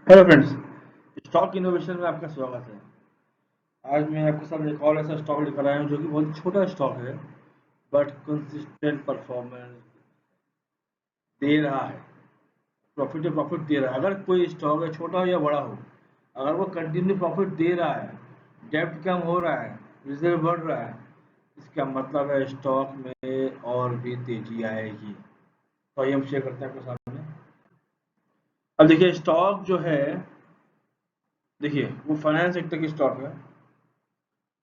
Hello friends, stock innovation में आपका स्वागत है। आज मैं आपके सामने एक और ऐसा स्टॉक लेकर आया हूँ जो कि बहुत छोटा स्टॉक है बट कंसिस्टेंट परफॉर्मेंस दे रहा है। प्रॉफिट दे रहा है। अगर कोई स्टॉक है, छोटा हो या बड़ा हो, अगर वो कंटिन्यू प्रॉफिट दे रहा है, डेब्ट कम हो रहा है, रिजर्व बढ़ रहा है, इसका मतलब है स्टॉक में और भी तेजी आएगी। तो आइए हम शेयर करते हैं आपके सामने। अब देखिए स्टॉक जो है, देखिए वो फाइनेंस सेक्टर की स्टॉक है।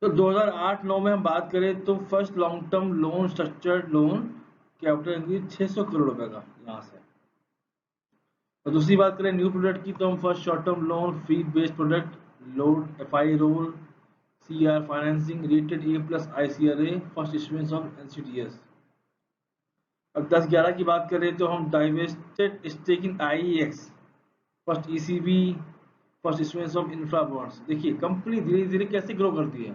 तो 2008-9 में हम बात करें तो first long term loan structured loan capital increase 600 crore रुपए का यहाँ से। और दूसरी बात करें न्यू प्रोडक्ट की तो हम first short term loan fee based product load FI roll C R financing rated A plus I C R A first issuance of NCDs. अब 10-11 की बात करें तो हम divested stake in IEX first ECB first issuance of infra bonds. देखिए कंपनी धीरे धीरे कैसे ग्रो करती है।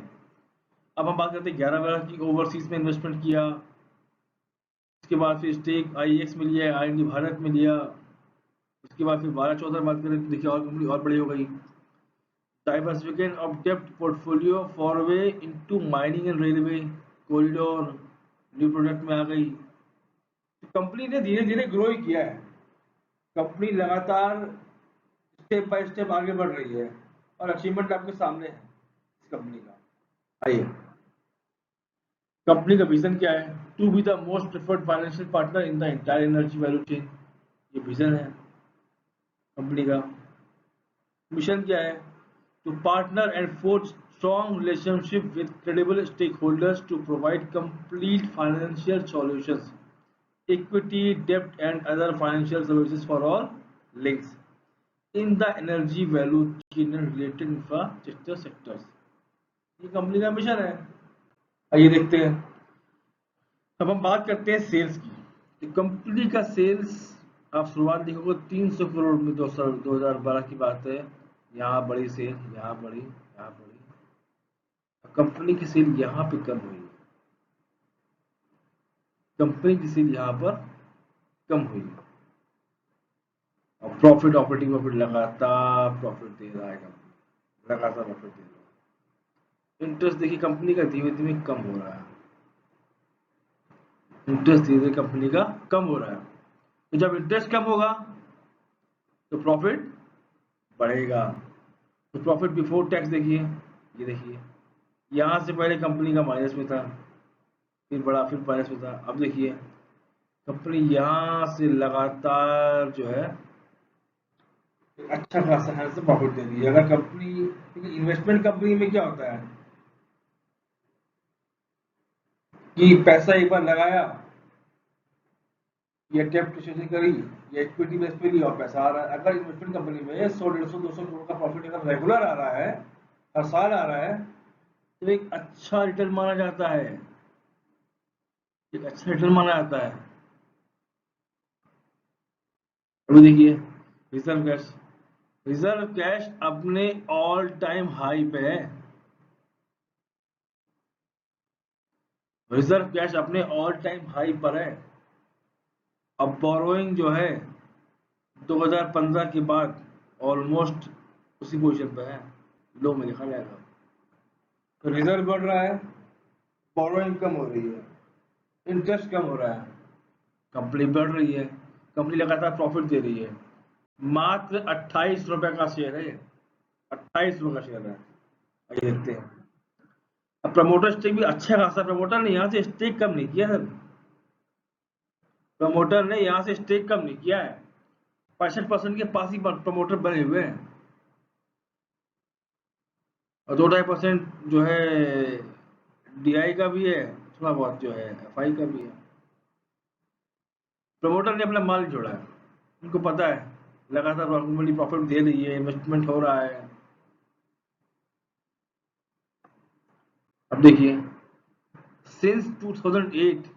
अब हम बात करते हैं 11-12 की, ओवरसीज में इन्वेस्टमेंट किया, उसके बाद फिर स्टेक आईएक्स में लिया, आईएनडी भारत में लिया। उसके बाद फिर 12-14 बात करें तो देखिए और कंपनी और बड़ी हो गई। डाइवर्सिफिकेशन ऑफ डेप्ट portfolio foray into mining and railway corridor new product में आ गई। तो कंपनी ने धीरे धीरे ग्रो ही किया है। कंपनी लगातार स्टेप बाय स्टेप आगे बढ़ रही है और अचीवमेंट आपके सामने है इस कंपनी का। आइए, कंपनी का विजन क्या है? To be the most preferred financial partner in the entire energy value chain. ये विजन है कंपनी का। मिशन क्या है? To partner and forge strong relationship with credible stakeholders to provide complete financial solutions, equity डेब्ट and other financial services for all links in the energy value chain and related infrastructure sectors. ये company का mission है। आइए देखते हैं। अब हम बात करते हैं सेल्स की। तो कंपनी का सेल्स आप शुरुआत देखोगे 300 करोड़ में 2012 की बात है। यहाँ बड़ी सेल, यहाँ बड़ी, यहाँ बड़ी। कंपनी की सेल यहाँ पे कम हुई है। कंपनी की सेल यहाँ पर कम हुई है। और प्रॉफिट, ऑपरेटिंग प्रॉफिट लगातार प्रॉफिट दे रहा है कंपनी, लगातार प्रॉफिट दे रहा है। इंटरेस्ट देखिए कंपनी का धीमे धीमे कम हो रहा है। इंटरेस्ट धीरे धीरे कंपनी का कम हो रहा है। तो जब इंटरेस्ट कम होगा तो प्रॉफिट बढ़ेगा। तो प्रॉफिट बिफोर टैक्स देखिए, ये देखिए, यहाँ से पहले कंपनी का माइनस में था, फिर बढ़ा, फिर माइनस में था। अब देखिए कंपनी यहाँ से लगातार जो है अच्छा खासा हैंडसम प्रॉफिट दे रही है। अगर कंपनी, इन्वेस्टमेंट कंपनी में क्या होता है कि पैसा एक बार लगाया या डेप्रिसिएशन करी या इक्विटी बेस पे लिया और पैसा आ रहा है। अगर इन्वेस्टमेंट कंपनी में 100, 150, 200 करोड़ का प्रॉफिट अगर रेगुलर आ रहा है, हर साल आ रहा है, तो एक अच्छा रिटर्न माना जाता है। एक अच्छा रिटर्न माना जाता है। अभी देखिए रिजर्व कैश, रिजर्व कैश अपने ऑल टाइम हाई पे है। रिजर्व कैश अपने ऑल टाइम हाई पर है। अब बोरोइंग जो है 2015 के बाद ऑलमोस्ट उसी पोजीशन पे है, लो में लिखा जाएगा। तो रिजर्व बढ़ रहा है, बोरोइंग कम हो रही है, इंटरेस्ट कम हो रहा है, कंपनी बढ़ रही है, कंपनी लगातार प्रॉफिट दे रही है। मात्र 28 रुपए का शेयर है, 28 रुपए का शेयर है। आइए देखते हैं। अब प्रमोटर स्टेक भी अच्छा खासा, प्रमोटर ने यहाँ से स्टेक कम नहीं किया सर। प्रमोटर ने यहाँ से स्टेक कम नहीं किया है। 65% के पास ही प्रमोटर बने हुए हैं और 2-2.5% जो है डीआई का भी है, थोड़ा बहुत जो है एफआई का भी है। प्रमोटर ने अपना माल जोड़ा है, उनको पता है लगातार कंपनी प्रॉफिट दे रही है, इन्वेस्टमेंट हो रहा है। अब देखिए since 2008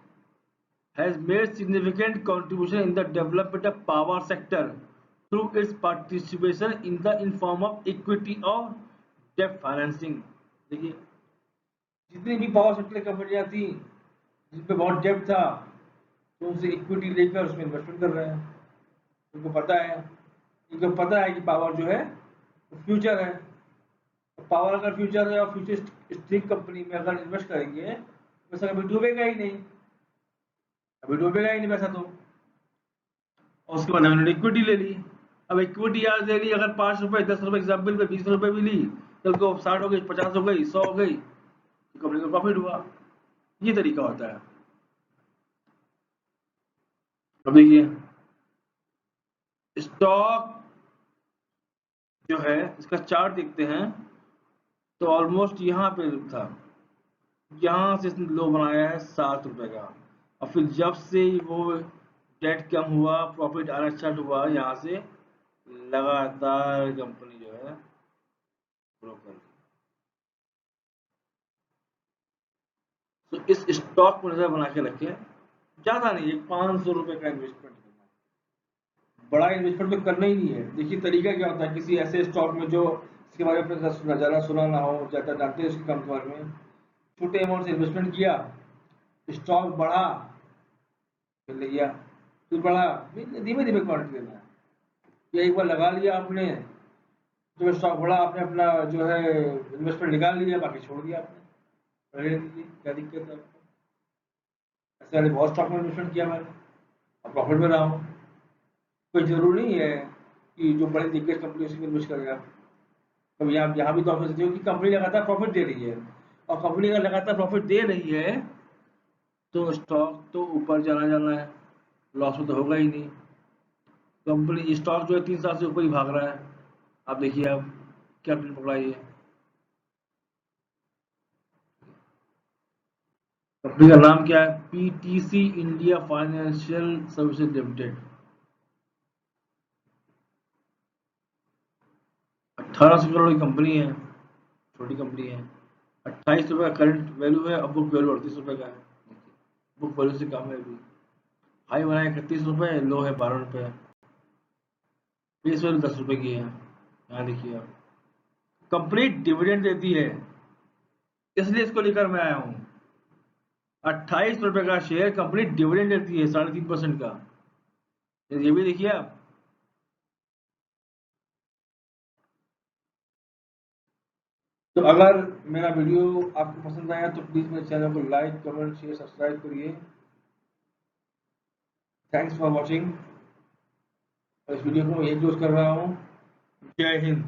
has made significant contribution in the development of power sector through its participation in the in form of equity or debt financing। देखिए जितनी भी पावर सेक्टर कंपनियां थी जिन पे बहुत डेब्ट था, तो उनसे इक्विटी लेकर उसमें इन्वेस्टमेंट कर रहे हैं। उनको पता है क्योंकि पता है कि पावर जो है फ्यूचर है। पावर अगर फ्यूचर है और फ्यूचरिस्टिक कंपनी में अगर इन्वेस्ट करेंगे पैसा कभी डूबेगा ही नहीं, अभी डूबेगा ही नहीं पैसा तो। और उसके बाद हमने इक्विटी ले ली। अब इक्विटी आज ले ली, अगर 5 रुपए 10 रुपए एग्जाम्पल पे 20 रुपए भी ली, कल को 60 हो गई, 50 हो गई, 100 हो गई, तो कंपनी को प्रॉफिट हुआ। ये तरीका होता है। अब देखिए स्टॉक जो है इसका चार्ट देखते हैं तो ऑलमोस्ट यहाँ पे था, यहाँ से इसने लो बनाया है 7 रुपए का, और फिर जब से वो डेट कम हुआ प्रॉफिट आना स्टार्ट हुआ, यहाँ से लगातार कंपनी जो है ग्रो कर रही। तो इस स्टॉक को नजर बना के रखें, ज्यादा नहीं, 500 रुपए का इन्वेस्टमेंट करना है, बड़ा इन्वेस्टमेंट तो करना ही नहीं है। देखिए तरीका क्या होता है, किसी ऐसे स्टॉक में जो इसके बारे में ज्यादा सुना ना हो, ज्यादा जानते हैं उसकी कंपनी के बारे में, छोटे अमाउंट से इन्वेस्टमेंट किया, स्टॉक बढ़ा, फिर ले गया, फिर बढ़ा, धीमे धीमे क्वांटिटी लेना है। या एक बार लगा लिया आपने, जब स्टॉक बढ़ा आपने अपना जो है इन्वेस्टमेंट निकाल लिया, बाकी छोड़ दिया आपने, रहने दीजिए, क्या दिक्कत है आपको। ऐसे वाले बहुत स्टॉक में इन्वेस्टमेंट किया मैंने और प्रॉफिट में रहा हूँ। कोई जरूरी नहीं है कि जो बड़ी दिग्गज कंपनी उसी में इन्वेस्ट करेगा। कभी यहाँ भी तो आप सोचते हो कि कंपनी लगातार प्रॉफिट दे रही है, और कंपनी अगर लगातार प्रॉफिट दे रही है तो स्टॉक तो ऊपर जाना जाना है, लॉस में तो होगा ही नहीं। कंपनी स्टॉक जो है 3 साल से ऊपर ही भाग रहा है। आप देखिए आप क्या ट्रेंड पकड़ा है। कंपनी का नाम क्या है? PTC India financial services limited. 1800 crore की कंपनी है, छोटी कंपनी है। 28 रुपये का करंट वैल्यू है, अब बुक वैल्यू 38 रुपये का है। बुक वैल्यू से कम है अभी। हाई बनाए 31 रुपये, लो है 12 रुपये। फेस वैल्यू 10 रुपये की है। यहाँ देखिए आप, कंपनी डिविडेंड देती है, इसलिए इसको लेकर मैं आया हूँ। 28 रुपये का शेयर, कंपनी डिविडेंड देती है 3.5% का। ये भी देखिए आप। तो अगर मेरा वीडियो आपको पसंद आया तो प्लीज मेरे चैनल को लाइक कमेंट शेयर सब्सक्राइब करिए। Thanks for watching. इस वीडियो को मैं यही क्लोज कर रहा हूँ। जय हिंद।